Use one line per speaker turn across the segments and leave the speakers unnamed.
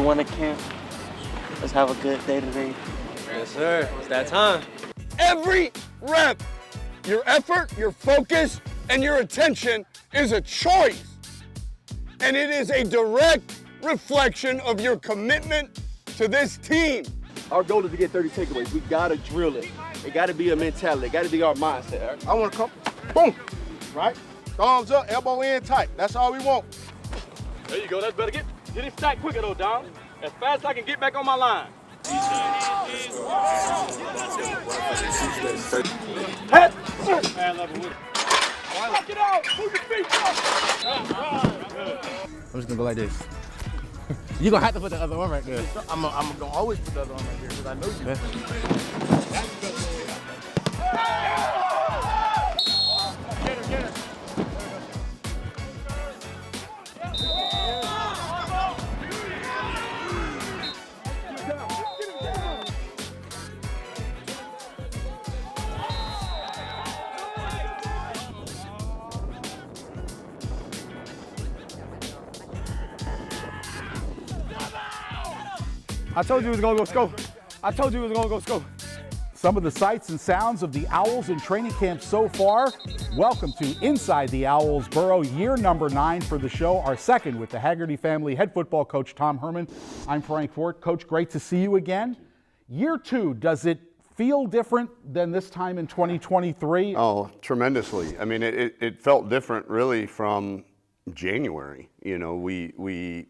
everyone at camp. Let's have a good day today.
Yes, sir. It's that time.
Every rep, your effort, your focus, and your attention is a choice. And it is a direct reflection of your commitment to this team.
Our goal is to get 30 takeaways. We gotta drill it. It gotta be a mentality. It gotta be our mindset. Right?
I want to come, boom, right? Thumbs up, elbow in tight. That's all we want.
There you go. That's better. Get it stacked quicker though, Dom. As fast as I can get back on my line. Head. Get out. Move your feet up.
I'm just gonna go like this. You're gonna have to put the other one right there.
I'm gonna always put the other one right here because I know you.
Get her.
I told you it was gonna go scope. I told you it was gonna go scope. Some of the sights and sounds of the Owls in training camp so far. Welcome to Inside the Owls Burrow, year number 9 for the show, our second with the Hagerty family, head football coach Tom Herman. I'm Frank Forte. Coach, great to see you again. Year 2, does it feel different than this time in 2023?
Oh, tremendously. I mean, it felt different really from January. You know, we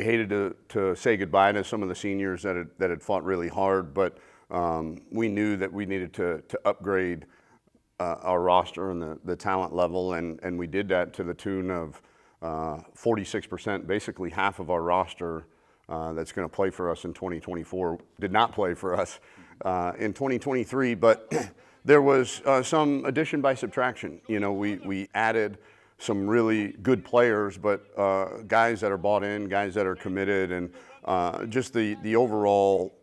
hated to say goodbye to some of the seniors that had fought really hard, but we knew that we needed to upgrade our roster and the talent level, and we did that to the tune of 46%, basically half of our roster that's going to play for us in 2024 did not play for us in 2023, but there was some addition by subtraction. You know, we added some really good players, but guys that are bought in, guys that are committed, and just the overall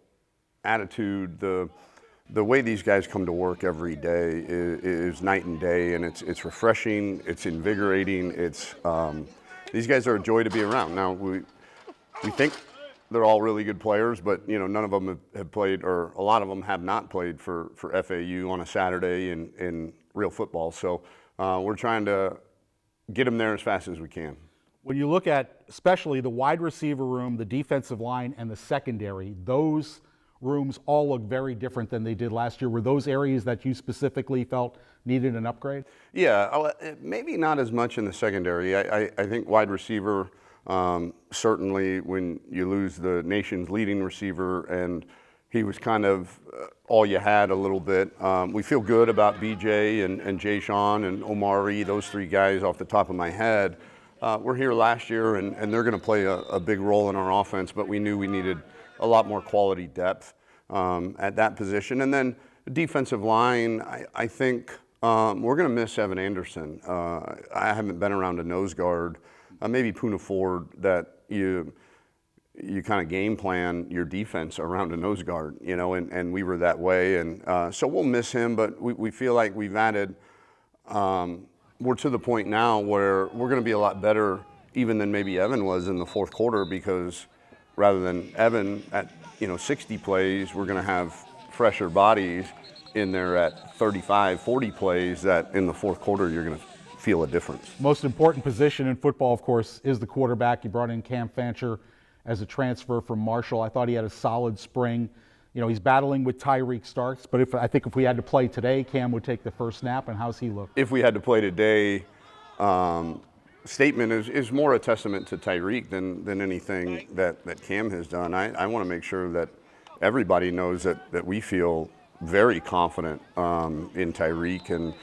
attitude, the way these guys come to work every day is night and day, and it's refreshing, it's invigorating, these guys are a joy to be around. Now we think they're all really good players, but you know, none of them have played, or a lot of them have not played for FAU on a Saturday in real football. So we're trying to get them there as fast as we can.
When you look at especially the wide receiver room, the defensive line, and the secondary, those rooms all look very different than they did last year. Were those areas that you specifically felt needed an upgrade?
Yeah, maybe not as much in the secondary. I think wide receiver, certainly when you lose the nation's leading receiver, and he was kind of all you had a little bit. We feel good about BJ and Jay Sean and Omari, those 3 guys off the top of my head. We're here last year, and they're going to play a big role in our offense, but we knew we needed a lot more quality depth at that position. And then defensive line, I think we're going to miss Evan Anderson. I haven't been around a nose guard, maybe Poona Ford, that you kind of game plan your defense around a nose guard, you know, and we were that way. And so we'll miss him, but we feel like we've added, we're to the point now where we're going to be a lot better even than maybe Evan was in the fourth quarter, because rather than Evan at, 60 plays, we're going to have fresher bodies in there at 35, 40 plays that in the fourth quarter you're going to feel a difference.
Most important position in football, of course, is the quarterback. You brought in Cam Fancher as a transfer from Marshall. I thought he had a solid spring. He's battling with Tyreek Starks, but I think if we had to play today, Cam would take the first snap. And how's he look?
If we had to play today, statement is more a testament to Tyreek than anything that Cam has done. I want to make sure that everybody knows that we feel very confident in Tyreek, and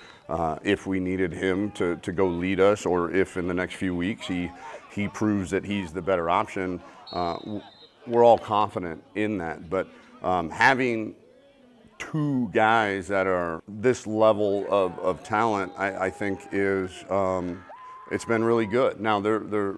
if we needed him to go lead us, or if in the next few weeks he proves that he's the better option, we're all confident in that. But having 2 guys that are this level of talent, I think is it's been really good. Now they're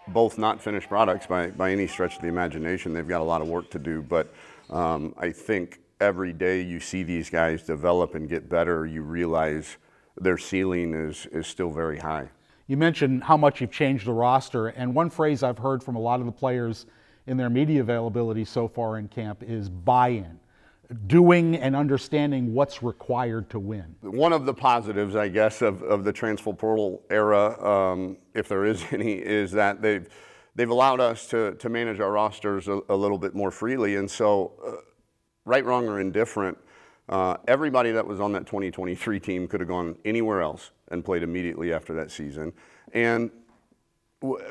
both not finished products by any stretch of the imagination. They've got a lot of work to do, but I think every day you see these guys develop and get better, you realize their ceiling is still very high.
You mentioned how much you've changed the roster, and one phrase I've heard from a lot of the players in their media availability so far in camp is buy-in, doing and understanding what's required to win.
One of the positives, I guess, of the transfer portal era, if there is any, is that they've allowed us to manage our rosters a little bit more freely. And so, right, wrong, or indifferent, everybody that was on that 2023 team could have gone anywhere else and played immediately after that season. And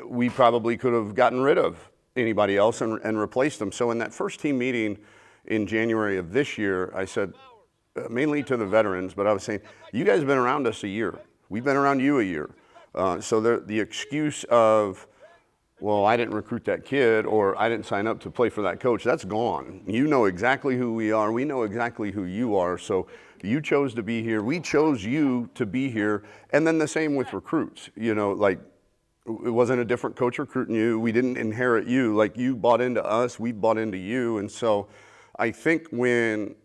we probably could have gotten rid of anybody else and replaced them. So in that first team meeting in January of this year, I said, mainly to the veterans, but I was saying, you guys have been around us a year. We've been around you a year. So the excuse of, well, I didn't recruit that kid, or I didn't sign up to play for that coach, that's gone. You know exactly who we are. We know exactly who you are. So you chose to be here. We chose you to be here. And then the same with recruits. You know, like, it wasn't a different coach recruiting you. We didn't inherit you. Like, you bought into us, we bought into you. And so I think when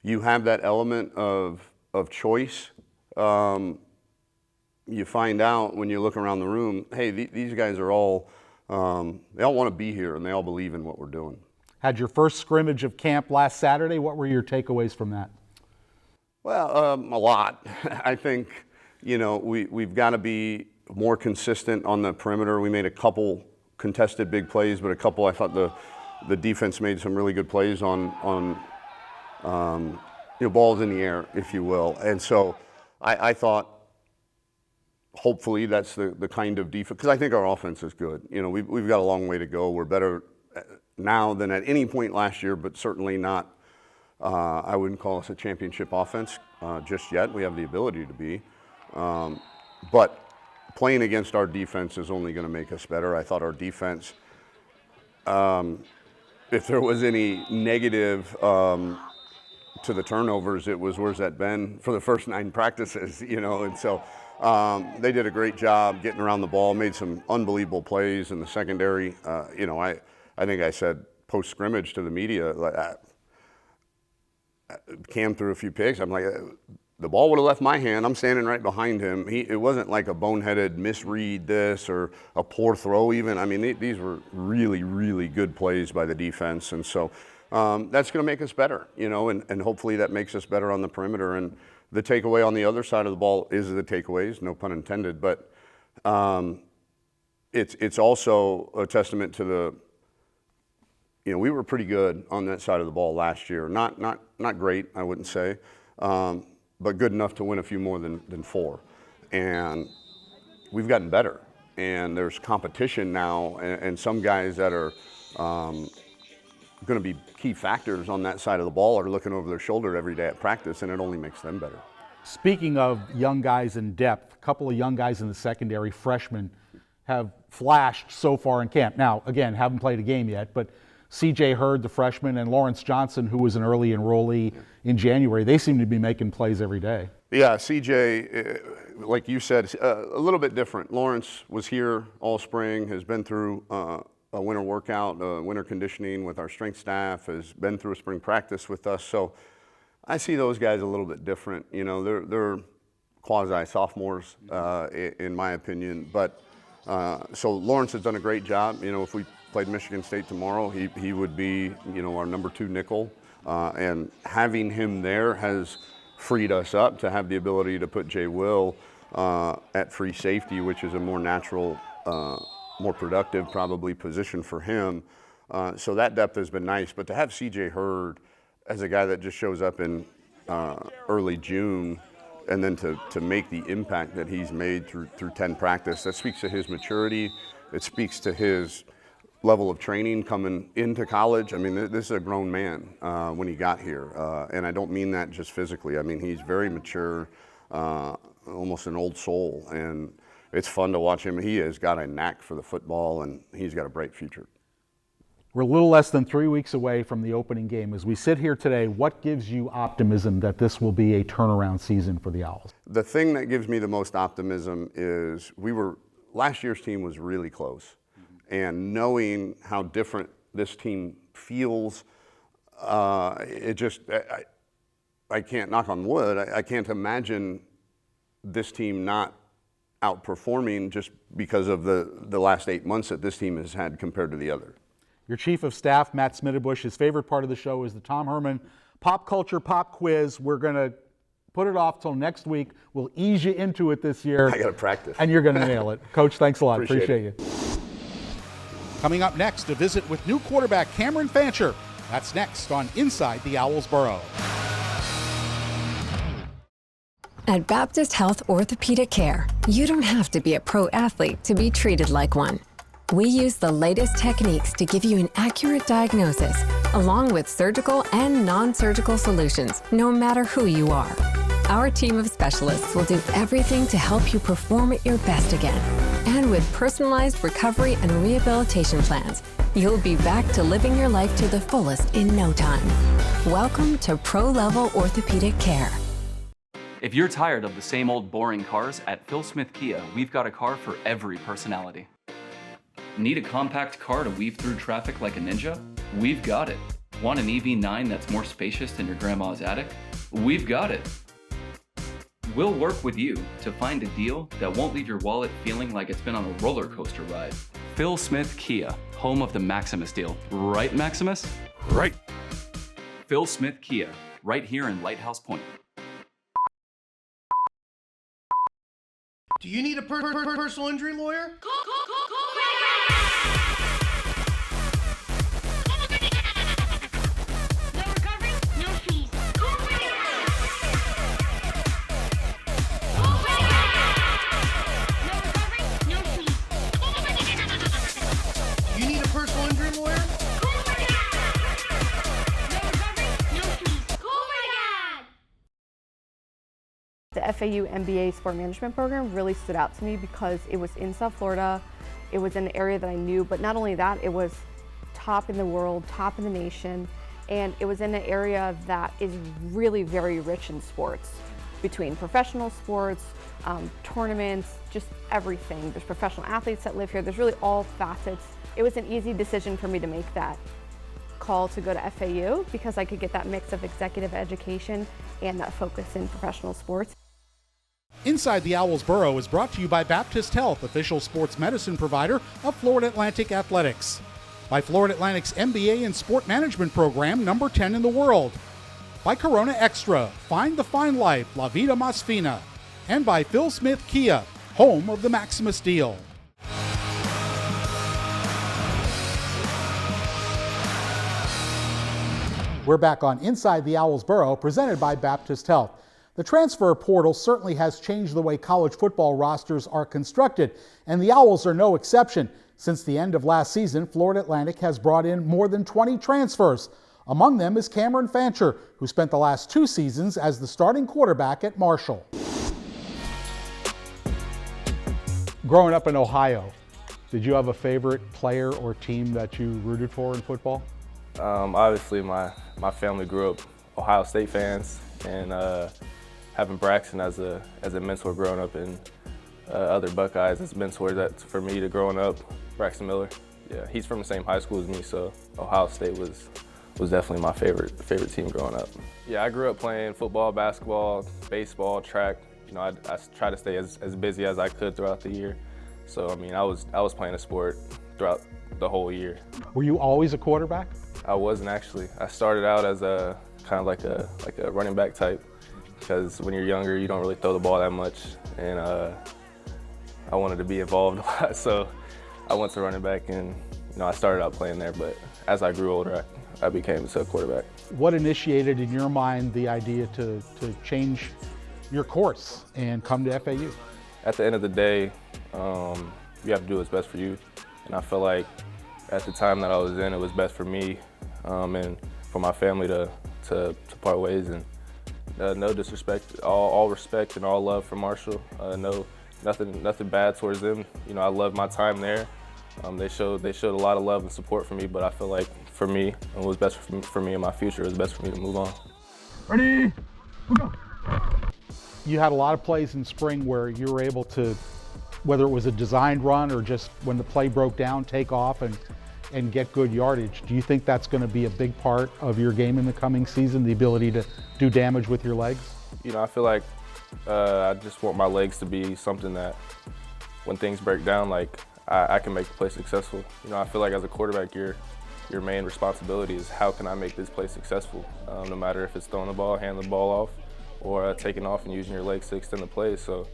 you have that element of choice, you find out when you look around the room, hey, these guys are all, they all want to be here and they all believe in what we're doing.
Had your first scrimmage of camp last Saturday. What were your takeaways from that?
Well, a lot. I think, you know, we've got to be more consistent on the perimeter. We made a couple contested big plays, but a couple, I thought the defense made some really good plays on you know, balls in the air, if you will. And so I thought, hopefully that's the kind of defense, because I think our offense is good. You know, we've got a long way to go. We're better now than at any point last year, but certainly not, I wouldn't call us a championship offense just yet. We have the ability to be. But playing against our defense is only going to make us better. I thought our defense, if there was any negative to the turnovers, it was, where's that been for the first 9 practices, you know, and so they did a great job getting around the ball, made some unbelievable plays in the secondary. You know, I think I said post-scrimmage to the media, like, Cam threw a few picks. I'm like, the ball would have left my hand. I'm standing right behind him. It wasn't like a boneheaded misread this or a poor throw even. I mean, these were really, really good plays by the defense. And so that's going to make us better, you know, and hopefully that makes us better on the perimeter. And the takeaway on the other side of the ball is the takeaways, no pun intended, but it's also a testament to the, you know, we were pretty good on that side of the ball last year. Not great, I wouldn't say, but good enough to win a few more than 4. And we've gotten better. And there's competition now, and some guys that are going to be key factors on that side of the ball are looking over their shoulder every day at practice, and it only makes them better.
Speaking of young guys in depth, a couple of young guys in the secondary, freshmen, have flashed so far in camp. Now, again, haven't played a game yet, but C.J. Hurd, the freshman, and Lawrence Johnson, who was an early enrollee in January, they seem to be making plays every day. Yeah,
C.J., like you said, a little bit different. Lawrence was here all spring, has been through a winter workout, winter conditioning with our strength staff, has been through a spring practice with us. So I see those guys a little bit different. You know, they're quasi-sophomores, in my opinion. But so Lawrence has done a great job. You know, if we played Michigan State tomorrow, he would be, you know, our number 2 nickel. And having him there has freed us up to have the ability to put Jay Will at free safety, which is a more natural, more productive probably position for him. So that depth has been nice. But to have C.J. Hurd as a guy that just shows up in early June, and then to make the impact that he's made through 10 practice, that speaks to his maturity. It speaks to his level of training coming into college. I mean, this is a grown man when he got here. And I don't mean that just physically. I mean, he's very mature, almost an old soul. And it's fun to watch him. He has got a knack for the football, and he's got a bright future.
We're a little less than 3 weeks away from the opening game. As we sit here today, what gives you optimism that this will be a turnaround season for the Owls?
The thing that gives me the most optimism is last year's team was really close. And knowing how different this team feels, I can't, knock on wood, I can't imagine this team not outperforming just because of the last 8 months that this team has had compared to the other.
Your Chief of Staff, Matt Smitterbush, his favorite part of the show is the Tom Herman Pop Culture Pop Quiz. We're going to put it off till next week. We'll ease you into it this year.
I got to practice.
And you're going to nail it. Coach, thanks a lot.
Appreciate
you. Coming up next, a visit with new quarterback Cam Fancher. That's next on Inside the Owls Burrow.
At Baptist Health Orthopedic Care, you don't have to be a pro athlete to be treated like one. We use the latest techniques to give you an accurate diagnosis, along with surgical and non-surgical solutions, no matter who you are. Our team of specialists will do everything to help you perform at your best again. And with personalized recovery and rehabilitation plans, you'll be back to living your life to the fullest in no time. Welcome to Pro-Level Orthopedic Care.
If you're tired of the same old boring cars, at Phil Smith Kia, we've got a car for every personality. Need a compact car to weave through traffic like a ninja? We've got it. Want an EV9 that's more spacious than your grandma's attic? We've got it. We'll work with you to find a deal that won't leave your wallet feeling like it's been on a roller coaster ride. Phil Smith Kia, home of the Maximus deal. Right, Maximus?
Right.
Phil Smith Kia, right here in Lighthouse Point.
Do you need a personal injury lawyer?
The FAU MBA Sport Management program really stood out to me because it was in South Florida. It was in an area that I knew, but not only that, it was top in the world, top in the nation, and it was in an area that is really very rich in sports, between professional sports, tournaments, just everything. There's professional athletes that live here. There's really all facets. It was an easy decision for me to make that call to go to FAU because I could get that mix of executive education and that focus in professional sports.
Inside the Owls Burrow is brought to you by Baptist Health, official sports medicine provider of Florida Atlantic Athletics. By Florida Atlantic's MBA in Sport Management program, number 10 in the world. By Corona Extra, find the fine life, La Vida Más Fina. And by Phil Smith Kia, home of the Maximus deal. We're back on Inside the Owls Burrow, presented by Baptist Health. The transfer portal certainly has changed the way college football rosters are constructed, and the Owls are no exception. Since the end of last season, Florida Atlantic has brought in more than 20 transfers. Among them is Cam Fancher, who spent the last 2 seasons as the starting quarterback at Marshall. Growing up in Ohio, did you have a favorite player or team that you rooted for in football?
Obviously, my family grew up Ohio State fans, and having Braxton as a mentor growing up and other Buckeyes as mentors, that for me to growing up, Braxton Miller. Yeah, he's from the same high school as me, so Ohio State was definitely my favorite team growing up. Yeah, I grew up playing football, basketball, baseball, track. You know, I tried to stay as busy as I could throughout the year. So I mean, I was playing a sport throughout the whole year.
Were you always a quarterback?
I wasn't actually. I started out as a kind of like a running back type, because when you're younger, you don't really throw the ball that much, and I wanted to be involved a lot, so I went to running back, and I started out playing there. But as I grew older, I became a quarterback.
What initiated in your mind the idea to change your course and come to FAU?
At the end of the day, you have to do what's best for you, and I feel like at the time that I was in, it was best for me and for my family to part ways. And no disrespect, all respect and all love for Marshall. Nothing bad towards them. I loved my time there. They showed a lot of love and support for me, but I feel like for me, it was best for me in my future. It was best for me to move on.
Ready? Go. You had a lot of plays in spring where you were able to, whether it was a designed run or just when the play broke down, take off and get good yardage. Do you think that's going to be a big part of your game in the coming season, the ability to do damage with your legs?
I feel like I just want my legs to be something that when things break down, like I can make the play successful. You know, I feel like as a quarterback, your main responsibility is how can I make this play successful, no matter if it's throwing the ball, handing the ball off, or taking off and using your legs to extend the play. So,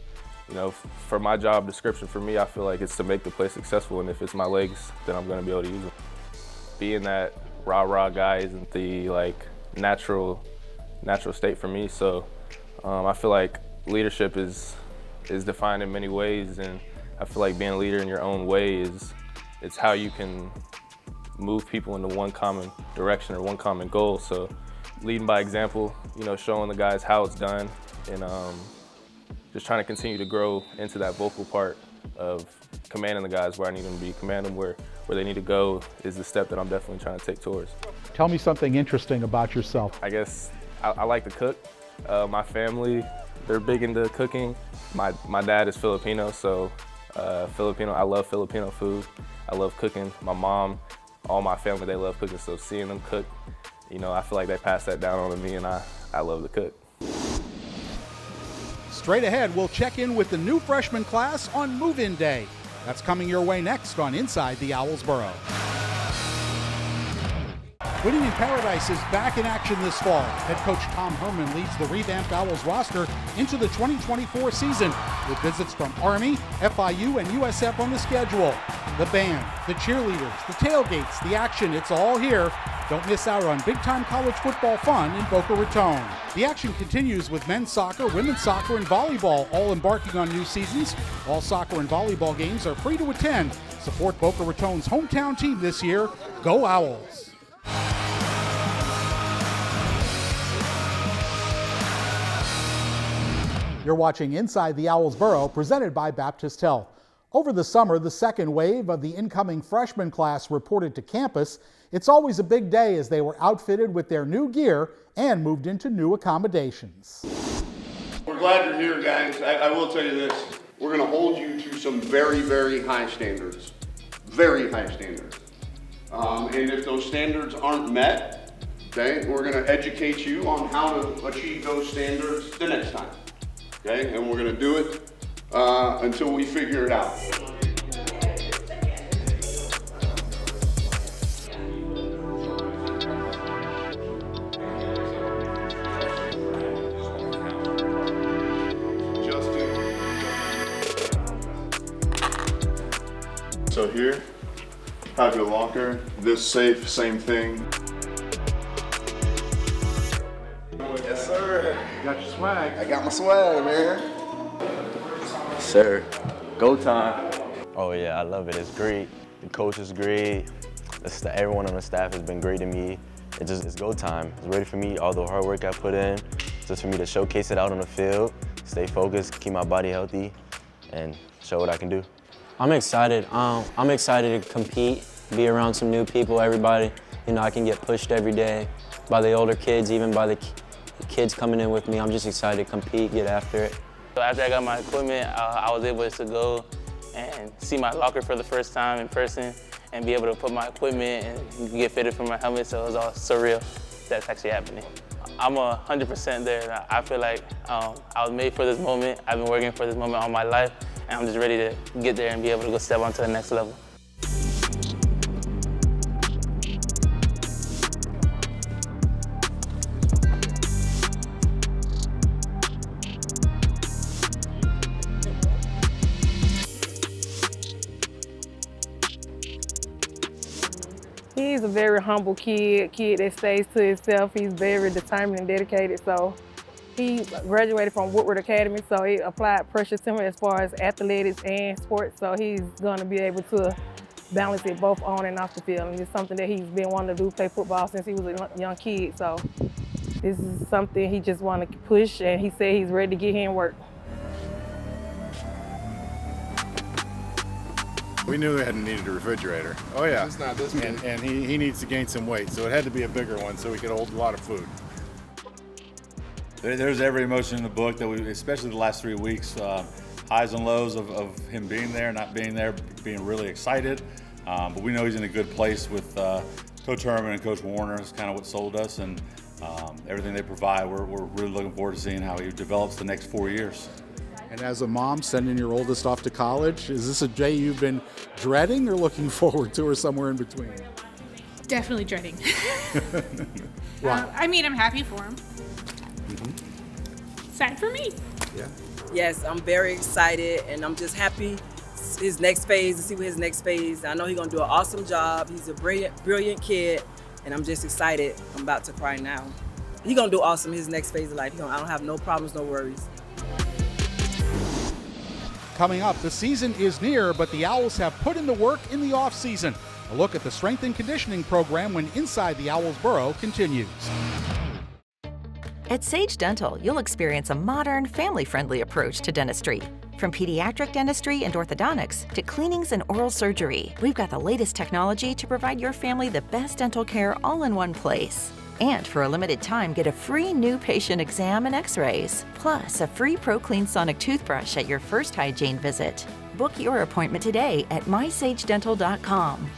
you know, for my job description for me, I feel like it's to make the play successful, and if it's my legs, then I'm going to be able to use them. Being that rah-rah guy isn't the like natural state for me, so I feel like leadership is defined in many ways, and I feel like being a leader in your own way it's how you can move people into one common direction or one common goal. So leading by example, you know, showing the guys how it's done, and just trying to continue to grow into that vocal part of commanding the guys where I need them to be, command them where they need to go is the step that I'm definitely trying to take towards.
Tell me something interesting about yourself.
I guess I like to cook. My family, they're big into cooking. My dad is Filipino, so I love Filipino food. I love cooking. My mom, all my family, they love cooking, so seeing them cook, you know, I feel like they pass that down on to me, and I love to cook.
Straight ahead, we'll check in with the new freshman class on move-in day. That's coming your way next on Inside the Owls Burrow. Winning in Paradise is back in action this fall. Head coach Tom Herman leads the revamped Owls roster into the 2024 season with visits from Army, FIU, and USF on the schedule. The band, the cheerleaders, the tailgates, the action, it's all here. Don't miss out on big-time college football fun in Boca Raton. The action continues with men's soccer, women's soccer, and volleyball all embarking on new seasons. All soccer and volleyball games are free to attend. Support Boca Raton's hometown team this year. Go Owls! You're watching Inside the Owls Burrow, presented by Baptist Health. Over the summer, the second wave of the incoming freshman class reported to campus. It's always a big day as they were outfitted with their new gear and moved into new accommodations.
We're glad you're here, guys. I will tell you this. We're going to hold you to some very, very high standards. Very high standards. And if those standards aren't met, okay, we're going to educate you on how to achieve those standards the next time. Okay, and we're going to do it until we figure it out.
So here, have your locker. This safe, same thing.
Yes, sir.
You got your swag.
I got my swag, man.
Sir, go time.
Oh yeah, I love it. It's great. The coach is great. Everyone on the staff has been great to me. It's go time. It's ready for me. All the hard work I put in, just for me to showcase it out on the field, stay focused, keep my body healthy, and show what I can do.
I'm excited. I'm excited to compete, be around some new people, everybody. You know, I can get pushed every day by the older kids, even by the kids coming in with me. I'm just excited to compete, get after it.
So after I got my equipment, I was able to go and see my locker for the first time in person and be able to put my equipment and get fitted for my helmet, so it was all surreal that's actually happening. I'm 100% there. I feel like I was made for this moment. I've been working for this moment all my life, and I'm just ready to get there and be able to go step on to the next level.
He's a very humble kid that stays to himself. He's very determined and dedicated. So he graduated from Woodward Academy, so he applied pressure to him as far as athletics and sports. So he's gonna be able to balance it both on and off the field. And it's something that he's been wanting to do, play football since he was a young kid. So this is something he just wanted to push, and he said he's ready to get here and work.
We knew we hadn't needed a refrigerator. Oh yeah.
It's not this big.
And he needs to gain some weight, so it had to be a bigger one so we could hold a lot of food.
There's every emotion in the book that we, especially the last 3 weeks, highs and lows of him being there, not being there, being really excited. But we know he's in a good place with Coach Herman and Coach Warner. It's kind of what sold us, and Everything they provide, we're really looking forward to seeing how he develops the next 4 years.
And as a mom sending your oldest off to college, is this a day you've been dreading or looking forward to, or somewhere in between?
Definitely dreading.
Right.
I mean, I'm happy for him. Sad for me.
Yeah.
Yes, I'm very excited, and I'm just happy his next phase, to see what his next phase. I know he's gonna do an awesome job. He's a brilliant kid, and I'm just excited. I'm about to cry now. He's gonna do awesome his next phase of life. I don't have no problems, no worries.
Coming up, the season is near, but the Owls have put in the work in the offseason. A look at the strength and conditioning program when Inside the Owls Burrow continues.
At Sage Dental, you'll experience a modern, family-friendly approach to dentistry. From pediatric dentistry and orthodontics to cleanings and oral surgery, we've got the latest technology to provide your family the best dental care all in one place. And for a limited time, get a free new patient exam and x-rays, plus a free ProClean Sonic toothbrush at your first hygiene visit. Book your appointment today at mysagedental.com.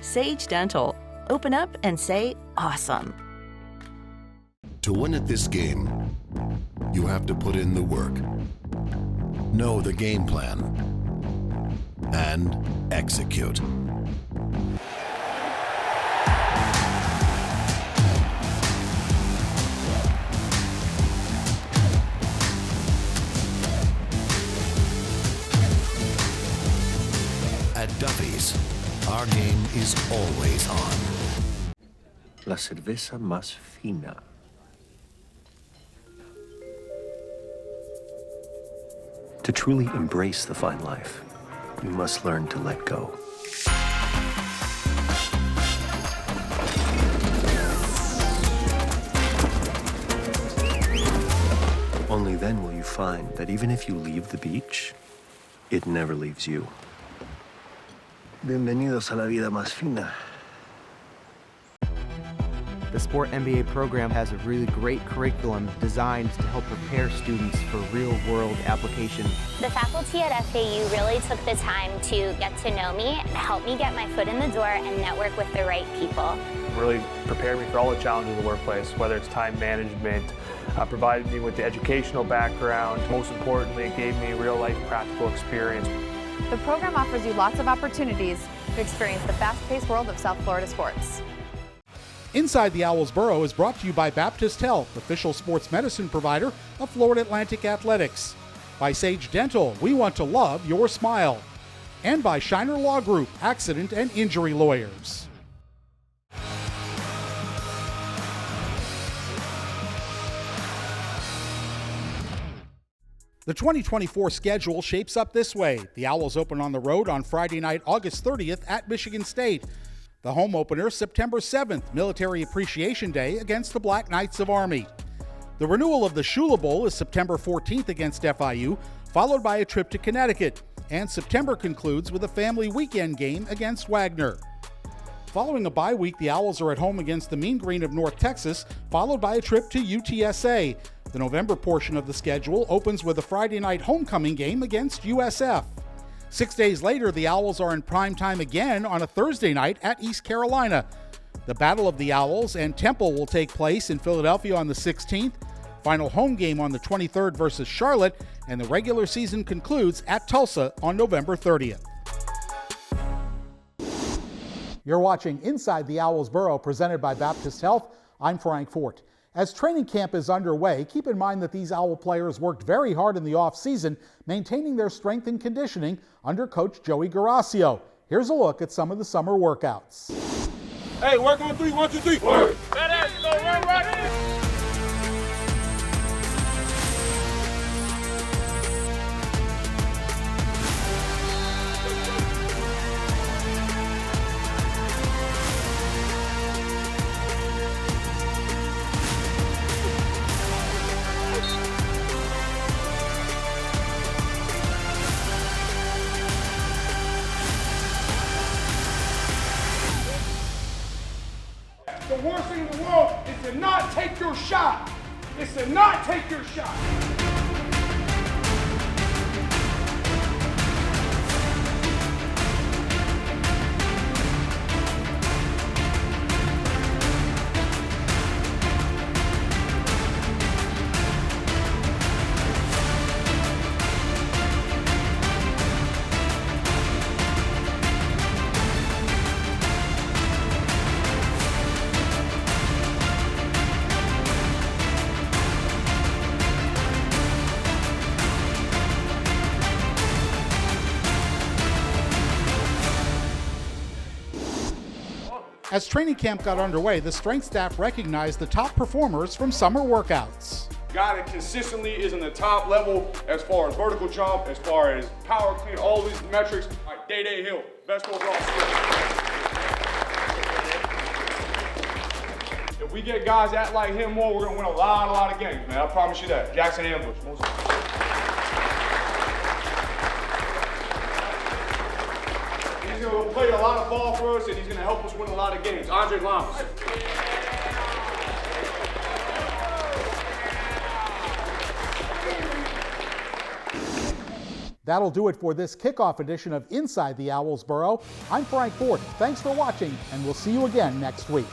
Sage Dental. Open up and say awesome.
To win at this game, you have to put in the work, know the game plan, and execute. At Duffy's, our game is always on.
La cerveza más fina. To truly embrace the fine life, you must learn to let go. Only then will you find that even if you leave the beach, it never leaves you. Bienvenidos a la vida más fina.
The Sport MBA program has a really great curriculum designed to help prepare students for real-world application.
The faculty at FAU really took the time to get to know me, help me get my foot in the door, and network with the right people.
Really prepared me for all the challenges of the workplace, whether it's time management, provided me with the educational background. Most importantly, it gave me real-life practical experience.
The program offers you lots of opportunities to experience the fast-paced world of South Florida sports.
Inside the Owls Burrow is brought to you by Baptist Health, official sports medicine provider of Florida Atlantic Athletics. By Sage Dental, we want to love your smile. And by Shiner Law Group, accident and injury lawyers. The 2024 schedule shapes up this way. The Owls open on the road on Friday night, August 30th at Michigan State. The home opener, September 7th, Military Appreciation Day against the Black Knights of Army. The renewal of the Shula Bowl is September 14th against FIU, followed by a trip to Connecticut. And September concludes with a family weekend game against Wagner. Following a bye week, the Owls are at home against the Mean Green of North Texas, followed by a trip to UTSA. The November portion of the schedule opens with a Friday night homecoming game against USF. 6 days later, the Owls are in prime time again on a Thursday night at East Carolina. The Battle of the Owls and Temple will take place in Philadelphia on the 16th. Final home game on the 23rd versus Charlotte, and the regular season concludes at Tulsa on November 30th. You're watching Inside the Owls Burrow, presented by Baptist Health. I'm Frank Forte. As training camp is underway, keep in mind that these Owl players worked very hard in the offseason, maintaining their strength and conditioning under Coach Joey Garasio. Here's a look at some of the summer workouts.
Hey, work on three, 1, 2, 3. Work. The worst thing in the world is to not take your shot. It's to not take your shot.
As training camp got underway, the strength staff recognized the top performers from summer workouts.
Guy that consistently is in the top level as far as vertical jump, as far as power clean, all these metrics. Like Day Hill, best overall score. If we get guys act like him more, we're gonna win a lot of games, man. I promise you that. Jackson Ambush. He's gonna play a lot of ball for us, and he's gonna help us win a lot of games. Andre Lamas.
That'll do it for this kickoff edition of Inside the Owls Burrow. I'm Frank Forte. Thanks for watching, and we'll see you again next week.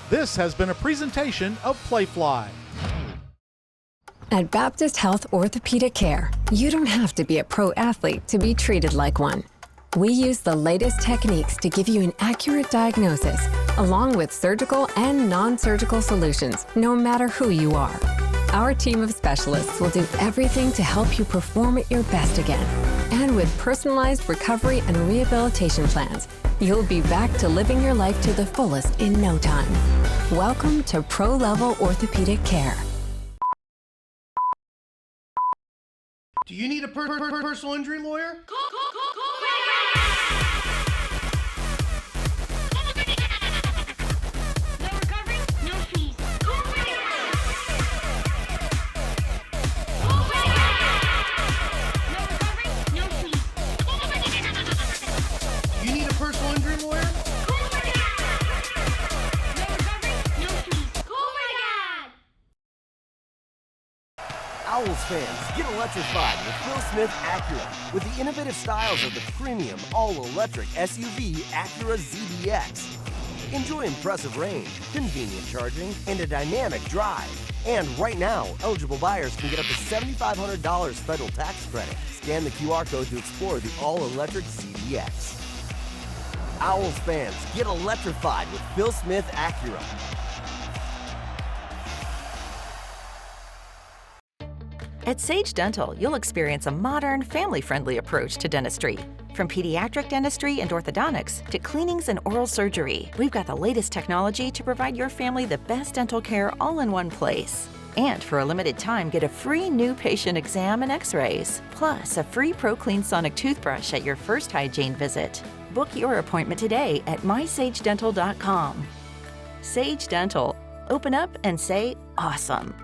This has been a presentation of Playfly.
At Baptist Health Orthopedic Care, you don't have to be a pro athlete to be treated like one. We use the latest techniques to give you an accurate diagnosis, along with surgical and non-surgical solutions, no matter who you are. Our team of specialists will do everything to help you perform at your best again. And with personalized recovery and rehabilitation plans, you'll be back to living your life to the fullest in no time. Welcome to Pro-Level Orthopedic Care.
Do you need a personal injury lawyer? You need a personal injury lawyer?
Owls fans, get electrified with Phil Smith Acura with the innovative styles of the premium all-electric SUV Acura ZDX. Enjoy impressive range, convenient charging, and a dynamic drive. And right now, eligible buyers can get up to $7,500 federal tax credit. Scan the QR code to explore the all-electric ZDX. Owls fans, get electrified with Phil Smith Acura.
At Sage Dental, you'll experience a modern, family-friendly approach to dentistry. From pediatric dentistry and orthodontics to cleanings and oral surgery, we've got the latest technology to provide your family the best dental care all in one place. And for a limited time, get a free new patient exam and x-rays, plus a free ProClean Sonic toothbrush at your first hygiene visit. Book your appointment today at mysagedental.com. Sage Dental. Open up and say awesome.